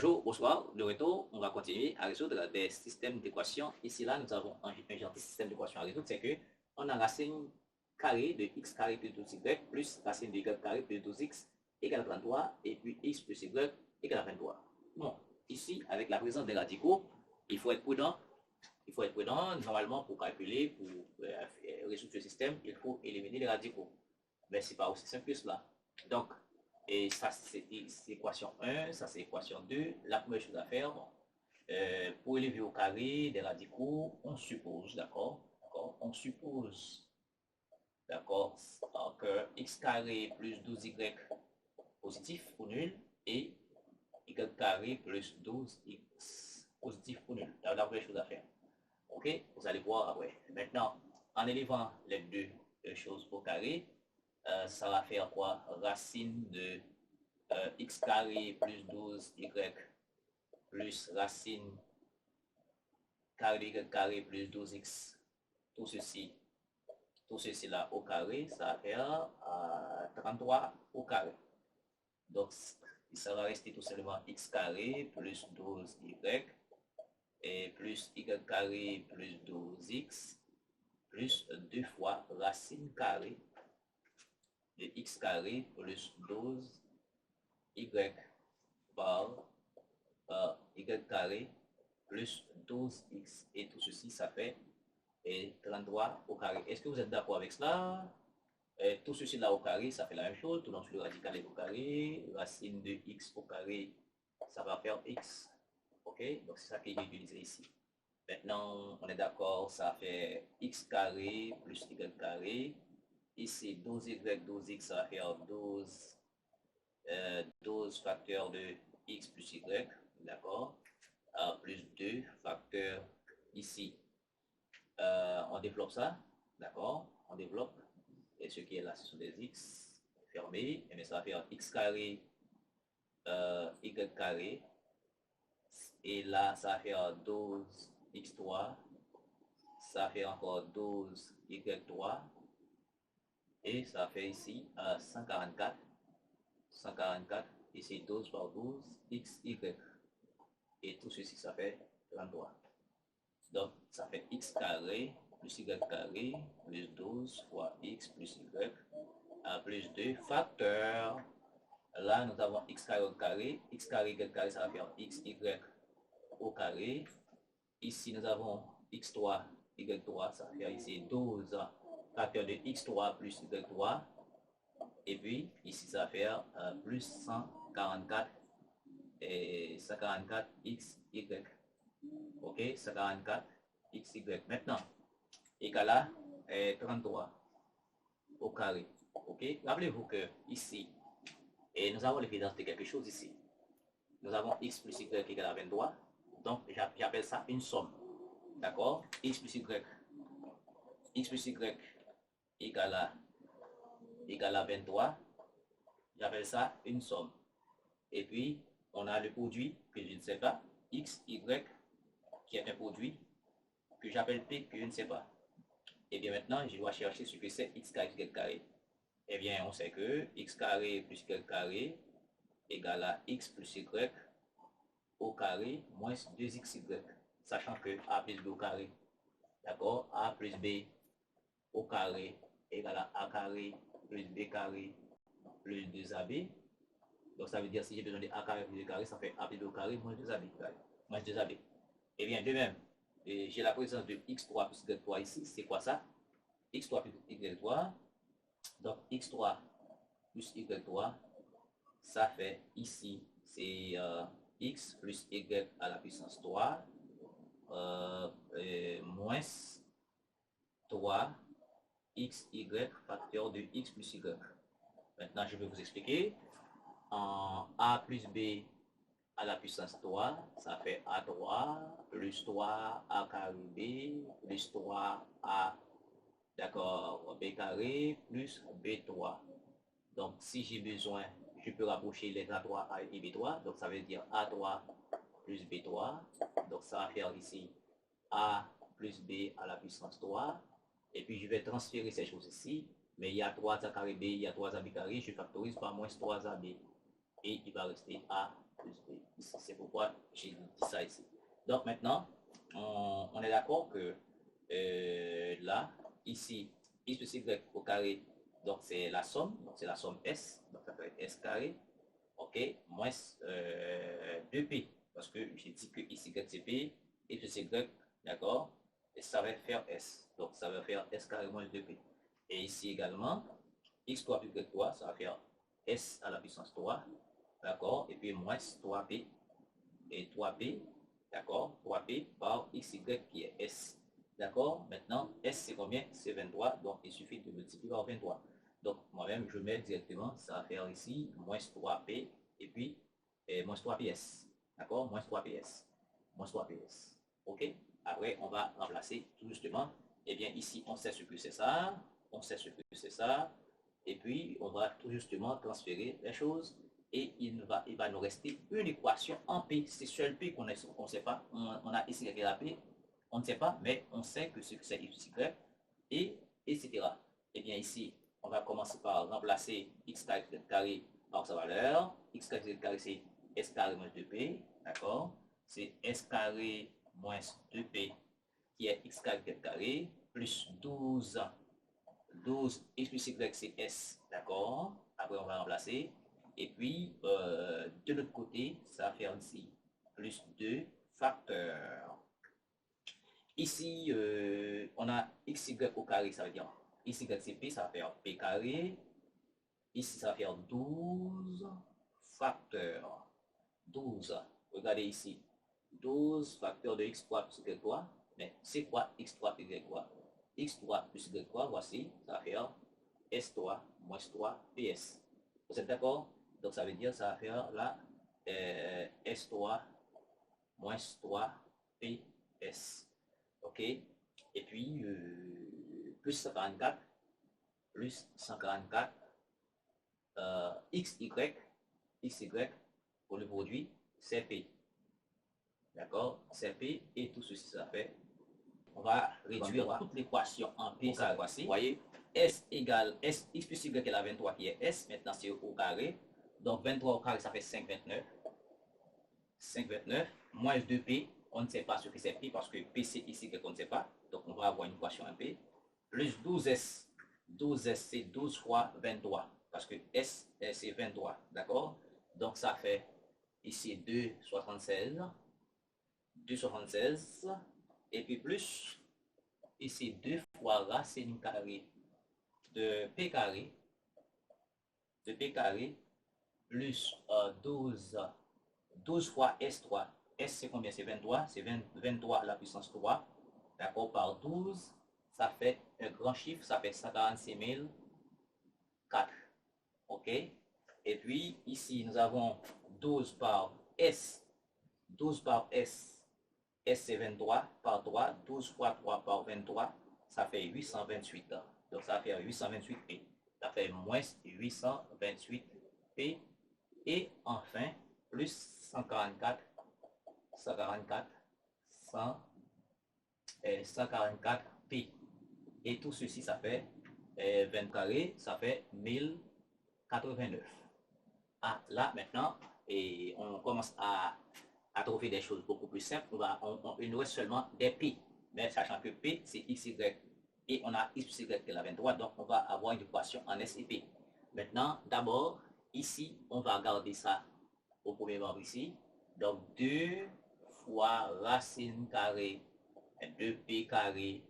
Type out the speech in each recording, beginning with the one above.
Bonjour, bonsoir, de retour, on va continuer à résoudre des systèmes d'équations. Ici, là, nous avons un genre de système d'équations à résoudre, c'est que on a racine carrée de x carré plus 12y plus racine de y carré plus 12x égale à 33 et puis x plus y égale à 23. Bon, ici, avec la présence des radicaux, il faut être prudent. Il faut être prudent, normalement, pour calculer, pour résoudre ce système, il faut éliminer les radicaux. Mais ce n'est pas aussi simple que cela. Donc, et ça, c'est équation 1, ça, c'est équation 2. La première chose à faire, bon, pour élever au carré des radicaux, on suppose, d'accord, on suppose, d'accord, que x carré plus 12y positif ou nul et y carré plus 12x positif ou nul. La première chose à faire. Ok, vous allez voir après. Maintenant, en élevant les deux choses au carré, ça va faire quoi? Racine de x carré plus 12y plus racine carré de y carré plus 12x. Tout ceci, tout ceci là au carré, ça va faire 33 au carré. Donc, ça va rester tout simplement x carré plus 12y et plus y carré plus 12x plus 2 fois racine carrée de x carré plus 12y par y carré plus 12x. Et tout ceci, ça fait 33 au carré. Est-ce que vous êtes d'accord avec cela? Tout ceci là au carré, ça fait la même chose. Tout donc le radical est au carré. Racine de x au carré, ça va faire x. Ok? Donc c'est ça que j'ai utilisé ici. Maintenant, on est d'accord, ça fait x carré plus y carré. Ici, 12y, 12x, ça va faire 12 facteurs de x plus y, d'accord, plus 2 facteurs ici. On développe ça, d'accord, on développe, et ce qui est là, ce sont des x fermés, et bien ça va faire x carré, y carré, et là, ça va faire 12 x3, ça fait encore 12 y3, et ça fait ici 144, 144, ici 12 par 12, x, y. Et tout ceci, ça fait 33. Donc, ça fait x carré plus y carré plus 12 fois x plus y à plus 2 facteurs. Là, nous avons x carré au carré. X carré, y carré, ça va faire x, y au carré. Ici, nous avons x3, y3, ça va faire ici 12 facteurs de x3 plus y3. Et puis, ici, ça va faire plus 144 et 144 x, y. Ok, 144 x, y. Maintenant, égal à 33 au carré. Ok, rappelez-vous que ici, et nous avons l'évidence de quelque chose ici. Nous avons x plus y égale à 23. Donc, j'appelle ça une somme. D'accord? X plus y égale à 23. J'appelle ça une somme. Et puis, on a le produit que je ne sais pas, x, y, qui est un produit que j'appelle p, que je ne sais pas. Et bien maintenant, je dois chercher ce que c'est x carré, y carré. Eh bien, on sait que x carré plus y carré égale à x plus y au carré moins 2xy. Sachant que a plus b au carré, d'accord, a plus b au carré égale à a carré plus b carré plus 2ab. Donc ça veut dire si j'ai besoin de a carré plus b carré, ça fait a plus b au carré moins 2ab. Moins 2ab. Et bien de même, j'ai la présence de x3 plus y3 ici. C'est quoi ça? X3 plus y3. Donc x3 plus y3, ça fait ici, c'est x plus y à la puissance 3 moins 3 x, y facteur de x plus y. Maintenant, je vais vous expliquer. En a plus b à la puissance 3, ça fait a3 plus 3 a carré b plus 3 a, d'accord, b carré plus b3. Donc, si j'ai besoin, je peux rapprocher les A3 et B3. Donc, ça veut dire A3 plus B3. Donc, ça va faire ici A plus B à la puissance 3. Et puis, je vais transférer ces choses ici. Mais il y a 3A carré B, il y a 3AB carré. Je factorise par moins 3AB. Et il va rester A plus B. C'est pourquoi j'ai dit ça ici. Donc maintenant, on est d'accord que là, ici, x plus y au carré, donc c'est la somme, S, donc ça peut être S carré, ok, moins 2P, parce que j'ai dit que ici c'est P, et plus Y, d'accord, et ça va faire S, donc ça va faire S carré moins 2P. Et ici également, x3 plus y3, ça va faire S à la puissance 3, d'accord, et puis moins 3P, et 3P, d'accord, 3P par XY qui est S. D'accord, maintenant, S c'est combien? C'est 23, donc il suffit de multiplier par 23. Donc moi-même, je mets directement, ça va faire ici, moins 3P, et puis moins 3PS. D'accord, moins 3PS. Moins 3PS. OK, après, on va remplacer tout justement. Eh bien, ici, on sait ce que c'est ça, on sait ce que c'est ça, et puis on va tout justement transférer les choses et il va nous rester une équation en P. C'est seul P qu'on ne sait pas. On a ici la P, on ne sait pas, mais on sait que c'est Y, et etc. Et bien ici, on va commencer par remplacer x carré par sa valeur. X carré, c'est S carré moins 2P, d'accord? C'est S carré moins 2P qui est x carré, plus 12 x plus y, c'est S, d'accord? Après, on va remplacer. Et puis, de l'autre côté, ça va faire ici plus 2 facteurs. Ici, on a xy au carré, ça veut dire xy c'est p, ça va faire p carré. Ici, ça va faire 12 facteurs. 12. Regardez ici. 12 facteurs de x3 plus y3. Mais c'est quoi x3 plus y3? X3 plus y3, voici, ça va faire S3 moins 3 PS. Vous êtes d'accord? Donc ça veut dire ça va faire là S3 moins 3 PS. OK? Et puis plus 144 plus 144 XY pour le produit CP. D'accord? CP et tout ceci ça fait. On va réduire toute l'équation en P cette fois-ci. Vous voyez, S égale S, x plus Y est la 23 qui est S. Maintenant, c'est au carré. Donc, 23 au carré, ça fait 529. 529 moins 2P. On ne sait pas ce que c'est P parce que P, c'est ici qu'on ne sait pas. Donc, on va avoir une équation en P. Plus 12S. 12S, c'est 12 fois 23. Parce que S, c'est 23. D'accord? Donc, ça fait ici 2,76. 2,76. Et puis plus, ici 2 fois racine carrée de P carré, plus 12 fois S3. S c'est combien? C'est 23. C'est 23 à la puissance 3. D'accord? Par 12, ça fait un grand chiffre, ça fait 146 004. OK? Et puis ici, nous avons 12 par S. 12 par S. S c'est 23 par 3. 12 fois 3 par 23. Ça fait 828. Donc ça va faire 828P. Ça fait moins 828P. Et enfin, plus 144, 144P. Et tout ceci, ça fait 20 carré, ça fait 1089. Ah, là, maintenant, et on commence à trouver des choses beaucoup plus simples. Il nous reste seulement des P. Mais sachant que P, c'est XY. Et on a XY qui est la 23, donc on va avoir une équation en S et P. Maintenant, d'abord, ici, on va garder ça au premier membre ici. Donc, 2 fois racine carrée de P carré,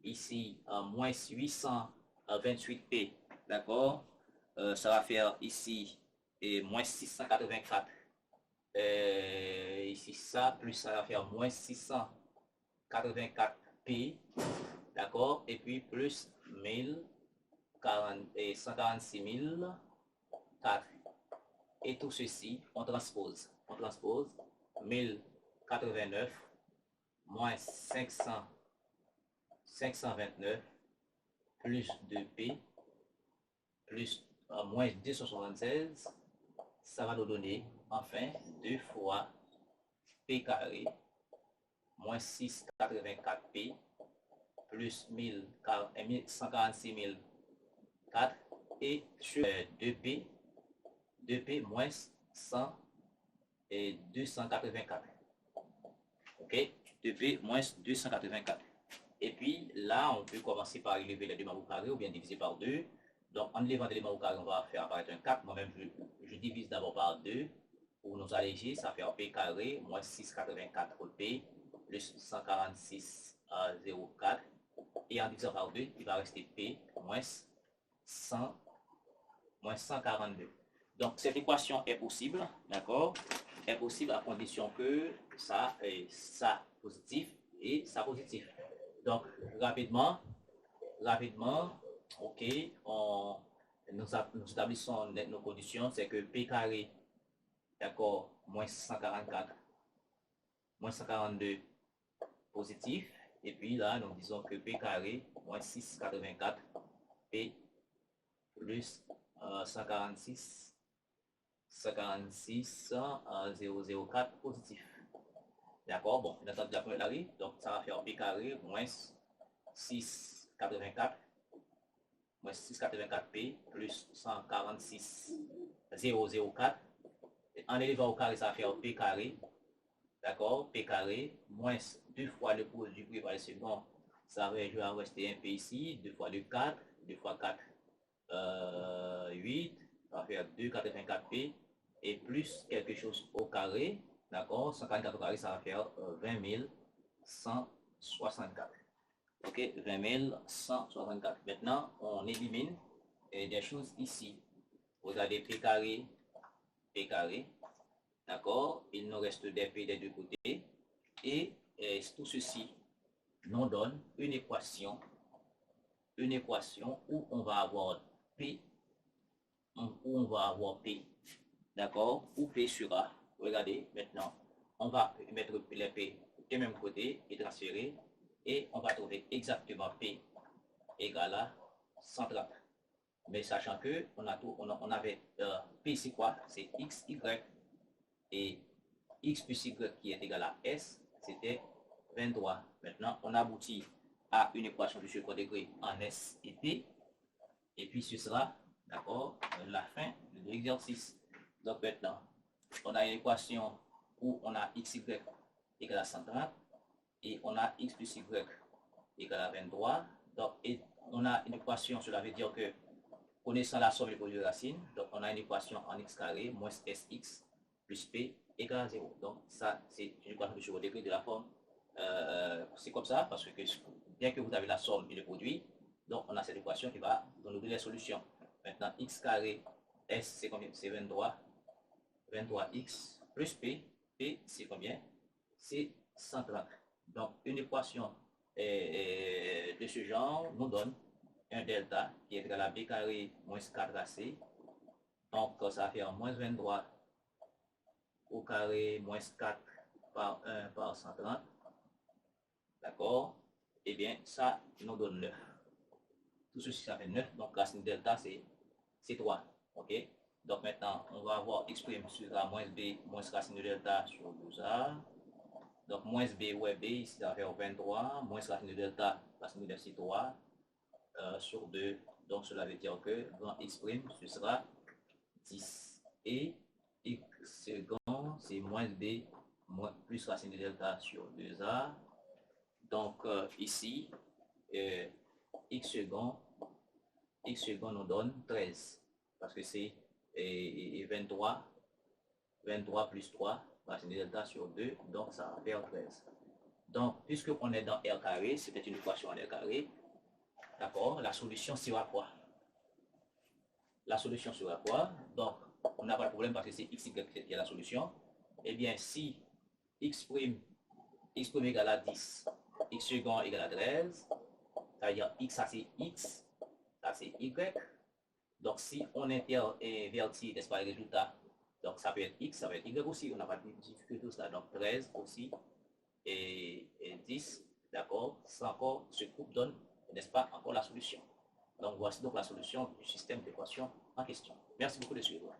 ici, moins 828P. D'accord? Ça va faire ici, et moins 684. Ici, ça, plus ça va faire moins 684P. D'accord? Et puis, plus 146 004. Et tout ceci, on transpose. On transpose 1089 moins 529 plus 2P plus moins 276. Ça va nous donner enfin 2 fois P carré moins 684P plus 146 004 et sur 2P moins et 284. Ok, 2p moins 284. Et puis là, on peut commencer par élever les deux membres au carré ou bien diviser par 2. Donc en élevant les membres au carré, on va faire apparaître un 4. Moi-même, je divise d'abord par 2. Pour nous alléger, ça fait p carré moins 684p plus 146,04. Et en divisant par 2, il va rester p moins 142. Donc cette équation est possible, d'accord? Est possible à condition que ça est ça positif et ça positif. Donc rapidement, ok, nous établissons nos conditions, c'est que p carré, d'accord, moins 144, moins 142 positif, et puis là, nous disons que p carré, moins 684, p plus 146, 004 positif. D'accord? Bon, on attend la première arrive, donc ça va faire p carré moins 684 moins 684p plus 146 004. En élevant au carré, ça va faire p carré. D'accord? P carré moins 2 fois le produit pris par le second. Ça va rester un p ici, 2 fois le 4, 2 fois 4, 8, ça va faire 284p et plus quelque chose au carré, d'accord, 144 au carré, ça va faire 20 164. Ok, 20 164. Maintenant, on élimine des choses ici. Regardez p carré, d'accord, il nous reste des p des deux côtés et tout ceci nous donne une équation où on va avoir p, d'accord, où p sera, regardez, maintenant, on va mettre les p du même côté et transférer, et on va trouver exactement p égale à 130. Mais sachant que on avait p c'est quoi? C'est x, y, et x plus y qui est égal à s, c'était 23. Maintenant, on aboutit à une équation de second degré en s et t, et puis ce sera, d'accord, la fin de l'exercice. Donc maintenant, on a une équation où on a xy égale à 130 et on a x plus y égale à 23. Donc, et on a une équation, cela veut dire que connaissant la somme des produits de racines, donc on a une équation en x carré moins sx plus p égale à 0. Donc ça, c'est une équation de second degré de la forme. C'est comme ça parce que bien que vous avez la somme et le produit, donc on a cette équation qui va nous donner les solutions. Maintenant, x carré, s c'est combien? C'est 23. 23x plus p, p c'est combien? C'est 130. Donc une équation de ce genre nous donne un delta qui est égal à b carré moins 4ac. Donc ça fait moins 23 au carré moins 4 par 1 par 130. D'accord? Eh bien, ça nous donne 9. Tout ceci, ça fait 9. Donc racine delta, c'est 3. OK? Donc maintenant, on va avoir x' sur a moins b moins racine de delta sur 12a. Donc moins b, ouais, b, ici ça va faire 23, moins racine de delta, racine de delta c'est 3 sur 2. Donc cela veut dire que grand x', ce sera 10. Et x second, c'est moins b moins, plus racine de delta sur 2a. Donc ici, x second nous donne 13. Parce que c'est 23 plus 3, racine de delta sur 2, donc ça va faire 13. Donc, puisqu'on est dans R carré, c'était une équation en R carré, d'accord, la solution sera quoi? La solution sera quoi? Donc, on n'a pas de problème parce que c'est x, y qui est la solution. Eh bien, si x' égale à 10, x second égale à 13, ça veut dire x, ça c'est x, ça c'est y. Donc, si on invertit, n'est-ce pas, les résultats, donc ça peut être x, ça peut être y aussi, on n'a pas de difficulté tout ça. Donc, 13 aussi et 10, d'accord, ça encore, ce groupe donne, n'est-ce pas, encore la solution. Donc, voici donc la solution du système d'équation en question. Merci beaucoup de suivre.